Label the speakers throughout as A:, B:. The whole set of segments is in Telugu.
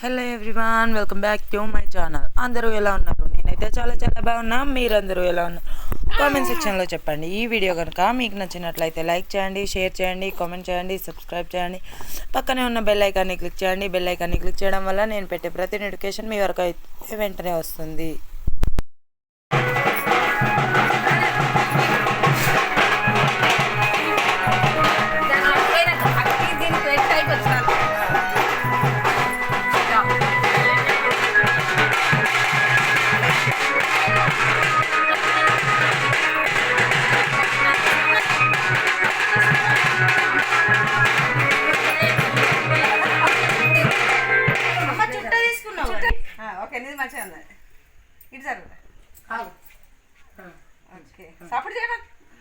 A: Hello everyone, welcome back to my channel. అందరూ ఎలా ఉన్నారు? నేనైతే చాలా చాలా బాగున్నా. మీరందరూ ఎలా ఉన్నారు? కామెంట్ సెక్షన్లో చెప్పండి. ఈ వీడియో కనుక మీకు నచ్చినట్లయితే లైక్ చేయండి, షేర్ చేయండి, కామెంట్ చేయండి, సబ్స్క్రైబ్ చేయండి. పక్కనే ఉన్న బెల్ ఐకాన్ని క్లిక్ చేయండి. బెల్ ఐకాన్ని క్లిక్ చేయడం వల్ల నేను పెట్టే ప్రతి నోటిఫికేషన్ మీ వరకు అయితే వెంటనే వస్తుంది.
B: మంచిగా ఉంది. ఇటు జరుగు. Okay, support చేయమా.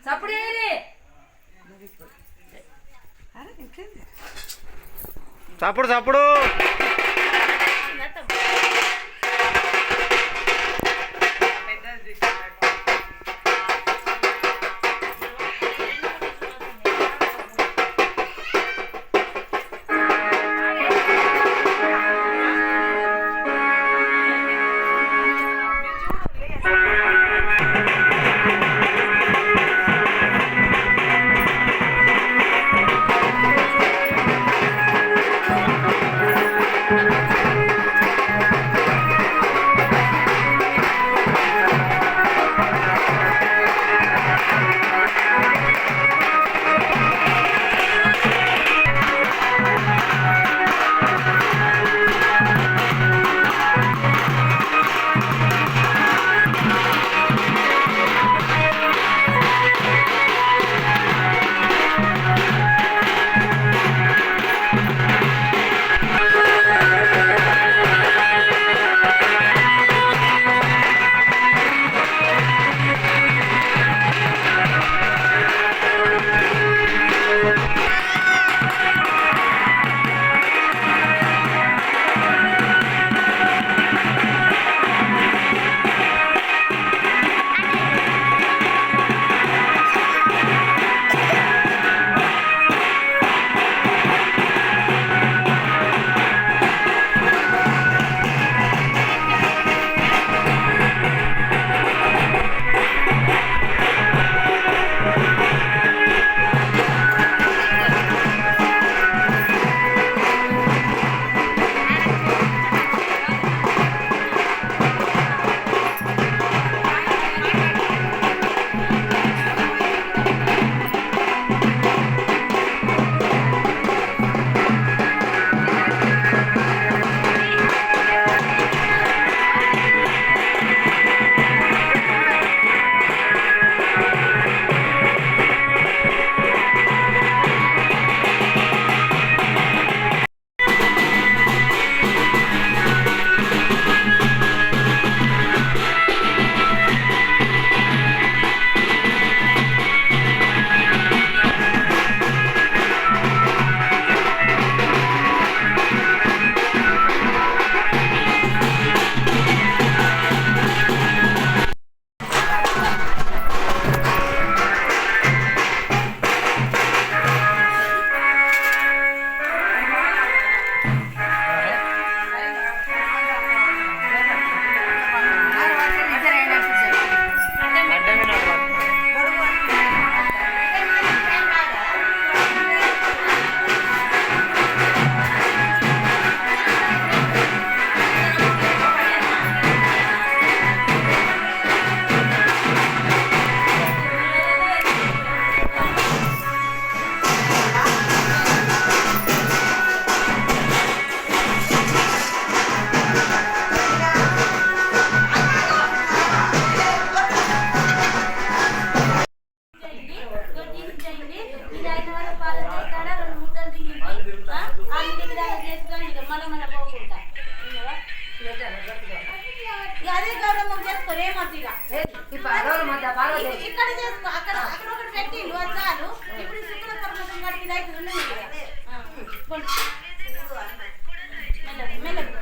C: సపోర్ట్ చేయాలి.
B: అరే ఇంకేంది
D: సప్పుడు సప్పుడు
B: అదే గౌరవం చేసుకోరు. ఏమొద్దిగా ఇక్కడ చేసుకో. అక్కడ అక్కడ ఒకటి పెట్టిండు చాలు. ఇప్పుడు శుక్ర పర్వతం కట్టి మెల్లగా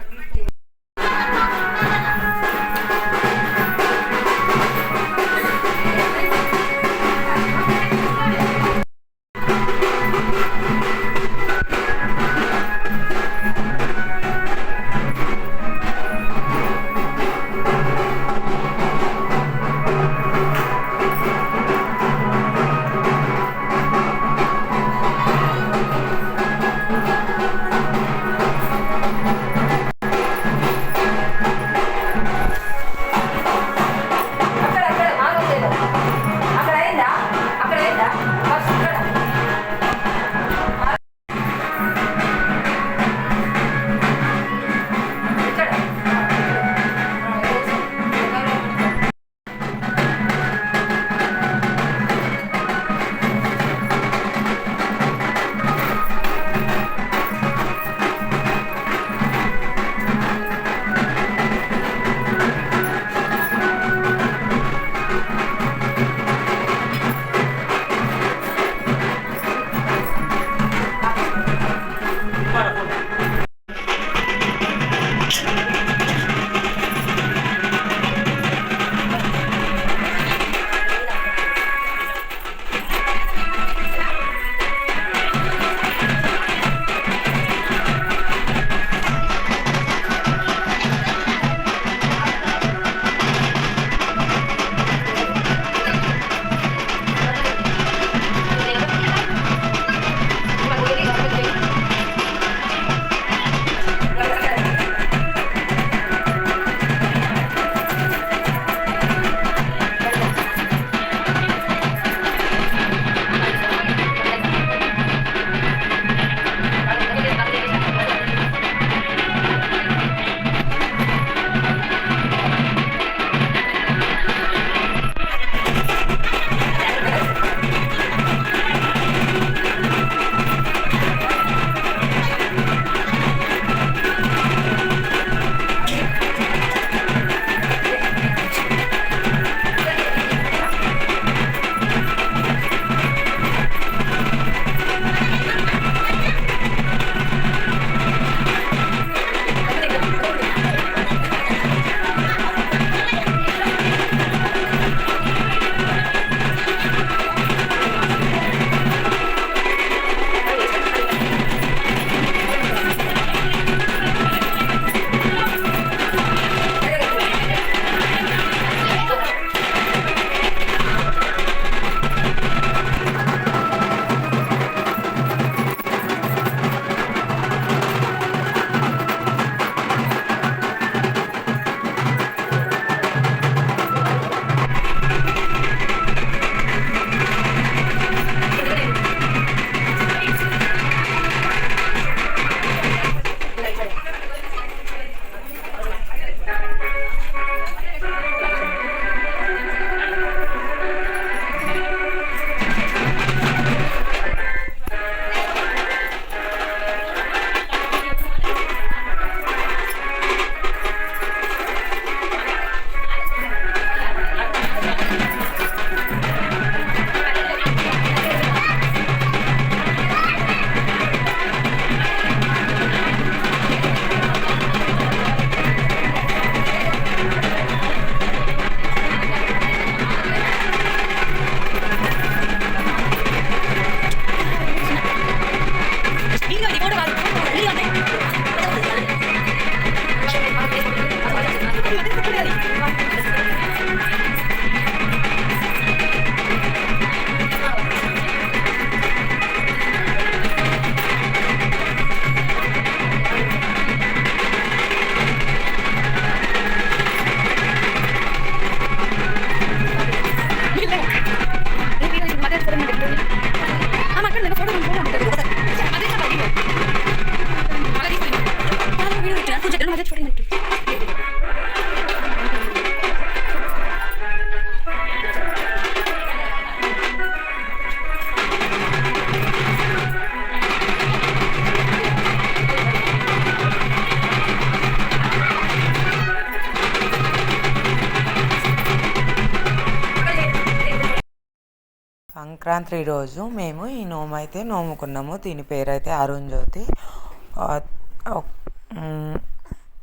A: సంక్రాంతి రోజు మేము ఈ నోము అయితే నోముకున్నాము. దీని పేరు అయితే అరుణ్ జ్యోతి.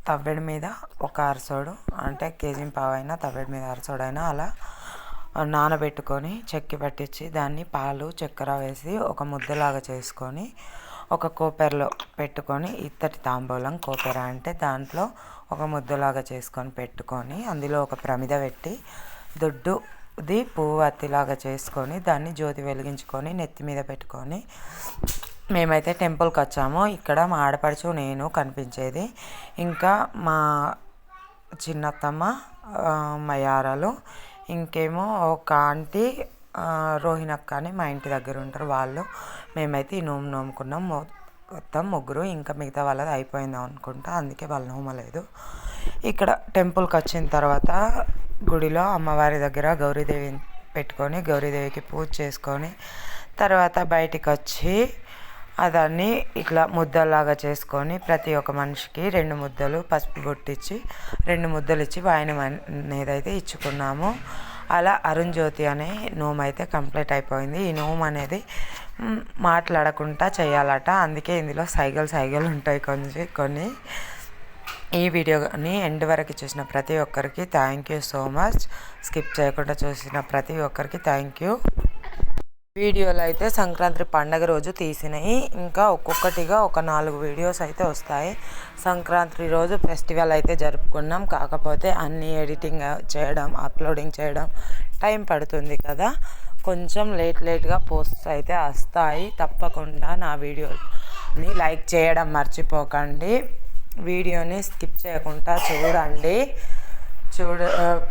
A: తవ్వెడి మీద ఒక అరసోడు అంటే కేజీ పావైనా తవ్వెడి మీద అరసోడైనా అలా నానబెట్టుకొని చెక్కి పట్టించి దాన్ని పాలు చక్కెర వేసి ఒక ముద్దలాగా చేసుకొని ఒక కోపెరలో పెట్టుకొని ఇత్తడి తాంబూలం కోపెర అంటే దాంట్లో ఒక ముద్దలాగా చేసుకొని పెట్టుకొని అందులో ఒక ప్రమిద పెట్టి దొడ్డుది పువ్వు అత్తిలాగా చేసుకొని దాన్ని జ్యోతి వెలిగించుకొని నెత్తి మీద పెట్టుకొని మేమైతే టెంపుల్కి వచ్చాము. ఇక్కడ మా ఆడపడుచు నేను కనిపించేది, ఇంకా మా చిన్నత్తమ్మ, మా యారాలు, ఇంకేమో ఒక ఆంటీ రోహిణక్క అని మా ఇంటి దగ్గర ఉంటారు వాళ్ళు. మేమైతే ఈ నోము నోముకున్నాం మొత్తం ముగ్గురు. ఇంకా మిగతా వాళ్ళది అయిపోయింది అనుకుంటా, అందుకే వాళ్ళు నోమలేదు. ఇక్కడ టెంపుల్కి వచ్చిన తర్వాత గుడిలో అమ్మవారి దగ్గర గౌరీదేవిని పెట్టుకొని గౌరీదేవికి పూజ చేసుకొని తర్వాత బయటికి వచ్చి దాన్ని ఇట్లా ముద్దలాగా చేసుకొని ప్రతి ఒక్క మనిషికి 2 ముద్దలు పసుపు బొట్టిచ్చి 2 ముద్దలు ఇచ్చి వాయినం అనేదైతే ఇచ్చుకున్నాము. అలా అరుణ్ జ్యోతి అనే నోము అయితే కంప్లీట్ అయిపోయింది. ఈ నోము అనేది మాట్లాడకుండా చేయాలట, అందుకే ఇందులో సైగలు ఉంటాయి కొన్ని. ఈ వీడియోని ఎండ్ వరకు చూసిన ప్రతి ఒక్కరికి thank you so much. Skip చేయకుండా చూసిన ప్రతి ఒక్కరికి థ్యాంక్ యూ. వీడియోలు అయితే సంక్రాంతి పండగ రోజు తీసినాయి, ఇంకా ఒక్కొక్కటిగా ఒక 4 వీడియోస్ అయితే వస్తాయి. సంక్రాంతి రోజు ఫెస్టివల్ అయితే జరుపుకున్నాం, కాకపోతే అన్నీ ఎడిటింగ్ చేయడం అప్లోడింగ్ చేయడం టైం పడుతుంది కదా, కొంచెం లేట్గా పోస్ట్ అయితే వస్తాయి. తప్పకుండా నా వీడియోని లైక్ చేయడం మర్చిపోకండి, వీడియోని స్కిప్ చేయకుండా చూడండి.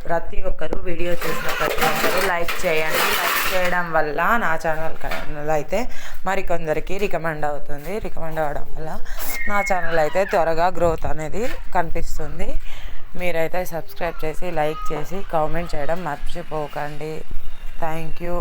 A: ప్రతి ఒక్కరు వీడియో చూసిన ప్రతి ఒక్కరు లైక్ చేయండి. లైక్ చేయడం వల్ల నా ఛానల్ అయితే మరికొందరికి రికమెండ్ అవుతుంది. రికమెండ్ అవ్వడం వల్ల నా ఛానల్ అయితే త్వరగా గ్రోత్ అనేది కనిపిస్తుంది. మీరైతే సబ్స్క్రైబ్ చేసి లైక్ చేసి కామెంట్ చేయడం మర్చిపోకండి. Thank you.